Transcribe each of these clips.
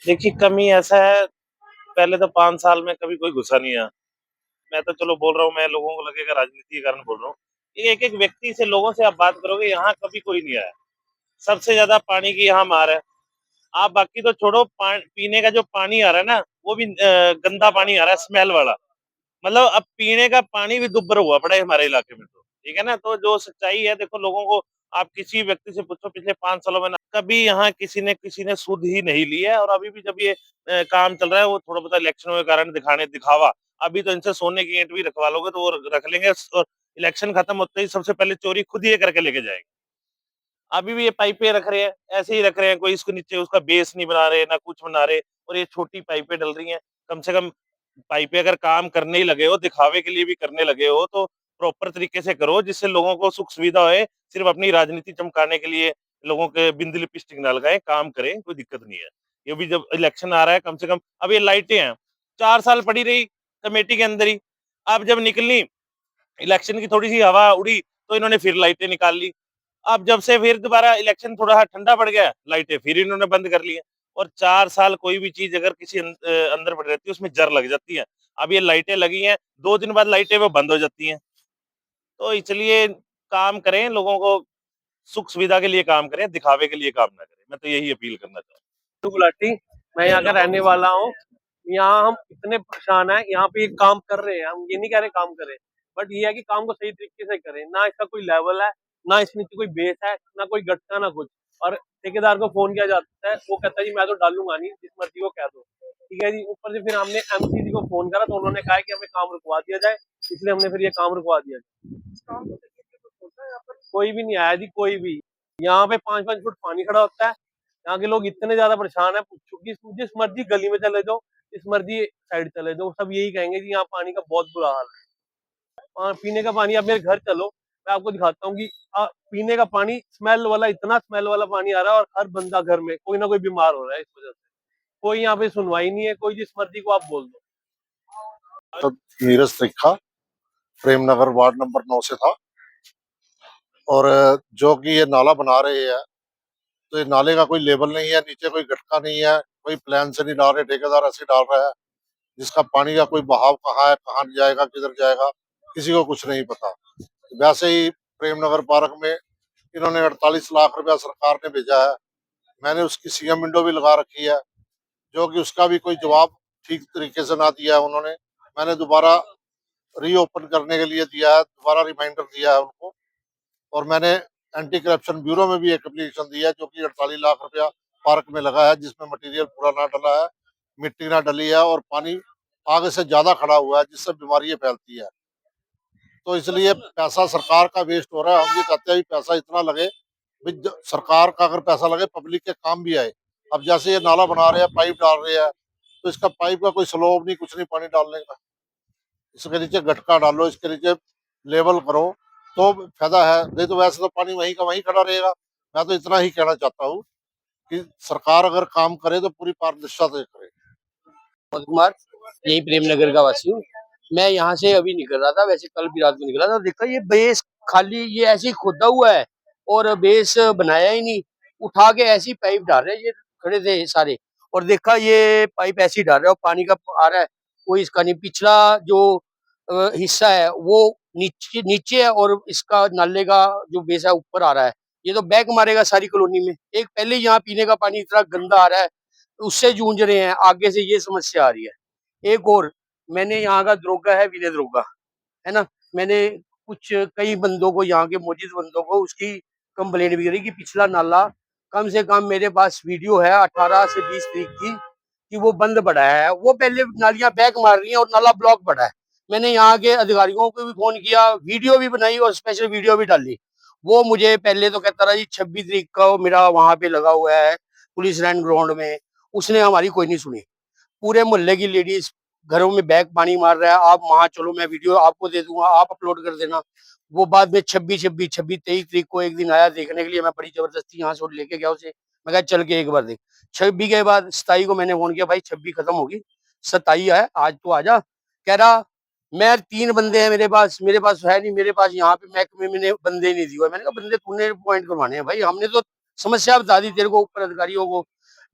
देखिए, कमी ऐसा है, पहले तो 5 साल में कभी कोई घुसा नहीं है। मैं तो चलो बोल रहा हूँ, मैं लोगों को लगेगा राजनीति के कारण बोल रहा हूँ। एक-एक व्यक्ति से, लोगों से आप बात करोगे, यहाँ कभी कोई नहीं आया। सबसे ज़्यादा पानी की यहाँ मार है। आप बाकी तो छोड़ो, पीने का जो पानी आ रहा है ना, वो भी गंदा पानी आ रहा है, स्मेल वाला। मतलब अब पीने का पानी भी दुब्बर हुआ पड़ा है हमारे इलाके में तो, ठीक है ना? तो जो सच्चाई है, देखो, लोगों को आप किसी व्यक्ति से पूछो, पिछले 5 सालों में ना कभी यहाँ किसी ने सुध ही नहीं ली है। और अभी भी जब ये काम चल रहा है, वो थोड़ा बहुत इलेक्शनों के कारण दिखावा। अभी तो इनसे सोने की ईंट भी रखवा लोगे तो वो रख लेंगे, और इलेक्शन खत्म होते ही सबसे पहले चोरी खुद ही ये करके लेके जाएंगे। अभी भी ये पाइपें रख रहे हैं, ऐसे ही रख रहे हैं, कोई इसके नीचे उसका बेस नहीं बना रहे, ना कुछ बना रहे, और ये छोटी पाइपें डल रही हैं। कम से कम पाइपें अगर काम करने ही लगे हो, दिखावे के लिए भी करने लगे हो, तो प्रॉपर तरीके से करो, जिससे लोगों को सुख सुविधा होए। सिर्फ अपनी राजनीति चमकाने के लिए लोगों के बिंदी लिपस्टिक ना लगाएं, काम करें, कोई दिक्कत नहीं है। ये भी जब इलेक्शन आ रहा है, कम से कम अब ये लाइटें हैं, 4 साल पड़ी रही कमेटी के अंदर ही। अब जब निकलनी, इलेक्शन की थोड़ी सी हवा उड़ी, तो इन्होंने फिर लाइटें निकाल ली। अब जब से फिर दोबारा इलेक्शन थोड़ा ठंडा पड़ गया, लाइटें फिर इन्होंने बंद कर ली हैं। और 4 साल कोई भी चीज अगर किसी अंदर पड़ी रहती है, उसमें जर लग जाती है। अब ये लाइटें लगी हैं, 2 दिन बाद लाइटें वो बंद हो जाती हैं। तो इसलिए काम करें, लोगों को सुख सुविधा के लिए काम करें, दिखावे के लिए काम ना करें। मैं तो यही अपील करना चाहूँ। तो गुलाटी, मैं यहाँ का रहने वाला हूँ। यहाँ हम इतने परेशान हैं, यहाँ पे ये काम कर रहे हैं, हम ये नहीं कह रहे काम करें, बट ये है कि काम को सही तरीके से करें। ना इसका कोई लेवल है, ना इसके नीचे कोई बेस है, ना कोई गटका, ना कुछ। और ठेकेदार को फोन किया जाता है, वो कहता है जी मैं तो डालूंगा नहीं, जिस मर्जी को कह दो। ठीक है जी। ऊपर से फिर हमने एमसी जी को फोन करा, तो उन्होंने कहा कि हमें काम रुकवा दिया जाए, इसलिए हमने फिर ये काम रुकवा दिया। कोई भी नहीं आया जी, कोई भी। यहाँ पे 5-5 फुट पानी खड़ा होता है। यहाँ के लोग इतने ज्यादा परेशान है, पूछो कि जिस मर्जी गली में चले जाओ, जिस मर्जी साइड चले जाओ, सब यही कहेंगे कि यहाँ पानी का बहुत बुरा हाल है। पीने का पानी, आप मेरे घर चलो, मैं आपको दिखाता हूँ कि पीने का पानी स्मेल वाला, इतना स्मेल वाला पानी आ रहा है, और हर बंदा घर में कोई ना कोई बीमार हो रहा है इस वजह से। कोई यहाँ पे सुनवाई नहीं है, कोई जिस मर्जी को आप बोल दो। तो नीरज त्रिखा प्रेमनगर वार्ड नंबर 9 से था। और जो कि ये नाला बना रहे हैं, तो ये नाले का कोई लेवल नहीं है, नीचे कोई गटका नहीं है, कोई प्लान से नहीं डाल रहे, ठेकेदार ऐसे डाल रहा है, जिसका पानी का कोई बहाव कहाँ है, कहाँ जाएगा, किधर जाएगा, किसी को कुछ नहीं पता। वैसे ही प्रेमनगर पार्क में इन्होंने 48 लाख रुपया सरकार ने भेजा है। मैंने उसकी सीएम विंडो भी लगा रखी है, जो कि उसका भी कोई जवाब ठीक तरीके से ना दिया है उन्होंने। मैंने दोबारा रीओपन करने के लिए दिया है, दोबारा रिमाइंडर दिया है उनको। और मैंने एंटी करप्शन ब्यूरो में भी एक एप्लीकेशन दी है, जो कि 48 लाख रुपया पार्क में लगा है, जिसमें मटेरियल पूरा ना डला है, मिट्टी ना डली है, और पानी आगे से ज्यादा खड़ा हुआ है, जिससे बीमारियां फैलती है। तो इसलिए पैसा सरकार का वेस्ट हो रहा है। हम ये चाहते हैं कि पैसा इतना लगे, सरकार का अगर पैसा लगे, पब्लिक के काम भी आए। अब जैसे ये नाला बना रहे हैं, पाइप डाल रहे हैं, तो इसका पाइप का कोई स्लोप नहीं, कुछ नहीं पानी डालने का। इसके नीचे गटका डालो, इसके नीचे लेवल करो, तो फायदा है। नहीं तो वैसे तो पानी वहीं का वहीं खड़ा रहेगा। मैं तो इतना ही कहना चाहता हूँ कि सरकार अगर काम करे तो पूरी पारदर्शिता से करे। कुमार, यही प्रेमनगर का वासी हूँ। मैं यहाँ से अभी निकल रहा था, वैसे कल भी रात को निकला था। देखा ये बेस खाली, ये ऐसे ही खोदा हुआ है और बेस बनाया ही नहीं। उठा के ऐसी पाइप डाल रहे हैं, ये खड़े थे सारे, और देखा ये पाइप ऐसी ही डाल रहे हैं और पानी का आ रहा है, कोई इसका नहीं। पिछला जो हिस्सा है वो नीचे नीचे है, और इसका नाले का जो बेस है ऊपर आ रहा है। ये तो बैक मारेगा सारी कॉलोनी में। एक पहले यहाँ पीने का पानी इतना गंदा आ रहा है, उससे जूझ रहे हैं, आगे से ये समस्या आ रही है। एक और, मैंने यहाँ का दरोगा है, विनय दरोगा है ना, मैंने कुछ कई बंदों को, यहाँ के मौजूद बंदों को, उसकी कंप्लेंट भी करी कि पिछला नाला, कम से कम मेरे पास वीडियो है 18 से 20 तारीख की, कि वो बंद पड़ा है। वो पहले नालियां बैक मार रही हैं और नाला ब्लॉक पड़ा है। मैंने यहाँ के अधिकारियों को भी फोन किया, वीडियो भी बनाई और स्पेशल वीडियो भी डाली। वो मुझे पहले तो कहता रहा जी 26 तारीख का मेरा वहां पे लगा हुआ है पुलिस लाइन ग्राउंड में। उसने हमारी कोई नहीं सुनी। पूरे मोहल्ले की लेडीज घरों में बैग पानी मार रहा है, आप वहां चलो, मैं वीडियो आपको दे दूंगा, आप अपलोड कर देना। वो बाद में 23 तारीख को एक दिन आया देखने के लिए, मैं बड़ी जबरदस्ती यहाँ से लेके गया उसे। मैं कहा चल के एक बार देख। 26 के बाद 27 को मैंने फोन किया, भाई 26 खत्म होगी, 27 है, आज तो आजा। कह रहा मैं 3 बंदे हैं मेरे पास है नहीं, मेरे पास यहाँ पे महकमे में बंदे नहीं दिए। मैंने कहा बंदे तूने पॉइंट करवाने हैं भाई, हमने तो समस्या बता दी तेरे को ऊपर अधिकारियों को।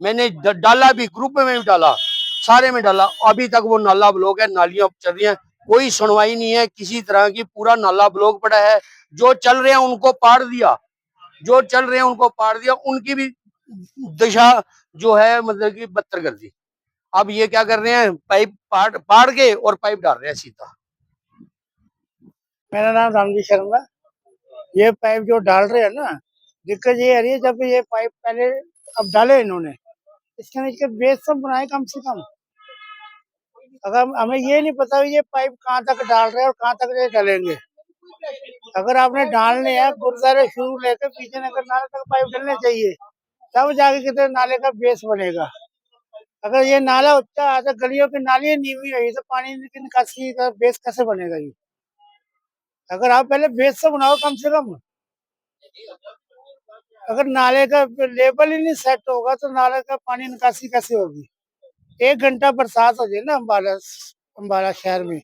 मैंने डाला भी, ग्रुप में भी डाला, सारे में डाला, अभी तक वो नाला ब्लॉक है, नालियां चल रही हैं, कोई सुनवाई नहीं है किसी तरह की, पूरा नाला ब्लॉक पड़ा है। जो चल रहे हैं उनको पार दिया, जो चल रहे हैं उनको पार दिया, उनकी भी दिशा जो है मतलब कि बदतर कर दी। अब ये क्या कर रहे हैं, पाइप पाड़ के और पाइप डाल रहे हैं सीधा। मेरा नाम रामजी शर्मा। ये पाइप जो डाल रहे हैं ना, दिक्कत ये आ रही है, जब ये पाइप पहले अब डाले इन्होंने, इसके नीचे बेस सब बनाए कम से कम। अगर हमें ये नहीं पता ये पाइप कहाँ तक डाल रहे हैं और कहाँ तक ये डालेंगे। अगर आपने डालने हैं गुरुद्वारे शुरू लेकर पीछे नगर नाले तक पाइप डालने चाहिए, तब जाके कितने नाले का बेस बनेगा। अगर ये नाला ऊंचा है तो गलियों की नाली नीवी है, तो पानी की निकासी का बेस कैसे बनेगा ये। अगर आप पहले बेस से बनाओ कम से कम। अगर नाले का लेवल ही नहीं सेट होगा तो नाले का पानी निकासी कैसे होगी। 1 घंटा बरसात हो जाए ना अम्बाला शहर में,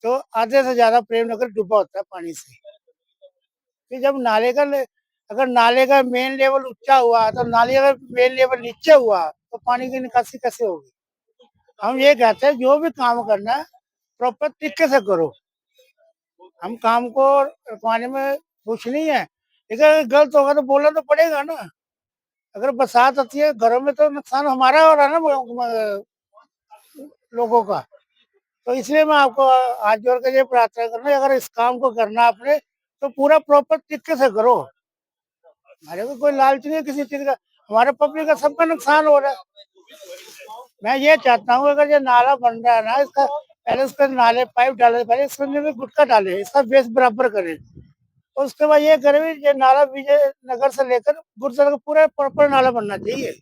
तो आधे से ज्यादा प्रेम नगर डूबा होता है पानी से। फिर जब अगर नाले का मेन लेवल ऊंचा हुआ तो नाले का मेन लेवल नीचे हुआ तो पानी की निकासी कैसे होगी। हम ये कहते हैं जो भी काम करना है प्रॉपर तरीके से करो। हम काम को रुकवाने में कुछ नहीं है, लेकिन अगर गलत होगा तो बोलना तो पड़ेगा ना। अगर बरसात आती है घरों में तो नुकसान हमारा हो रहा है ना लोगों का। तो इसलिए मैं आपको हाथ जोड़ कर ये प्रार्थना कर रहा हूँ, अगर इस काम को करना आपने तो पूरा प्रॉपर तरीके से करो। हमारे को कोई लालच नहीं है किसी चीज का, हमारे पब्लिक का सबका नुकसान हो रहा है। मैं ये चाहता हूँ अगर ये नाला बन रहा है ना, इसका पहले उसके नाले पाइप डाले, पहले इसके अंदर में गुटका डाले, इसका बेस बराबर करें। उसके बाद ये करें ये नाला विजय नगर से लेकर गुरुद्वारा का पूरा प्रॉपर नाला बनना चाहिए।